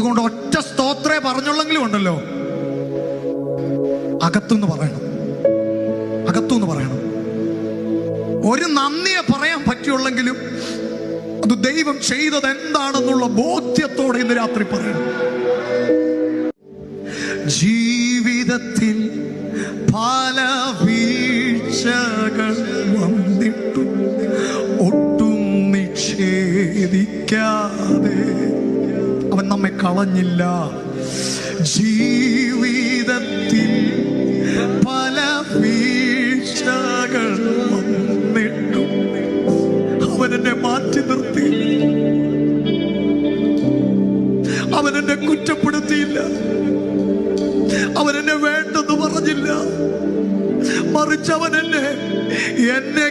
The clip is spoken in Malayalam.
അതുകൊണ്ട് ഒറ്റ സ്തോത്രേ പറഞ്ഞുള്ളെങ്കിലും ഉണ്ടല്ലോ, അകത്തുനിന്ന് പറയണം, അകത്തുനിന്ന് പറയണം. ഒരു നന്ദിയെ പറയാൻ പറ്റുള്ളെങ്കിലും അത് ദൈവം ചെയ്തത് എന്താണെന്നുള്ള ബോധ്യത്തോടെ ഇന്ന് രാത്രി പറയണം. ജീവിതത്തിൽ പല വീഴ്ചകൾ വന്നിട്ടു ഒട്ടും നിഷേധിക്കാതെ അവൻ നമ്മെ കളഞ്ഞില്ല. ജീവിതത്തിൽ പല വീഴ്ചകൾ വന്നിട്ടു അവൻ എന്നെ മാറ്റി നിർത്തി. അവൻ എന്നെ കുറ്റപ്പെടുത്തിയില്ല, അവൻ എന്നെ വേണ്ടെന്ന് പറഞ്ഞില്ല. മറിച്ച് അവൻ എന്നെ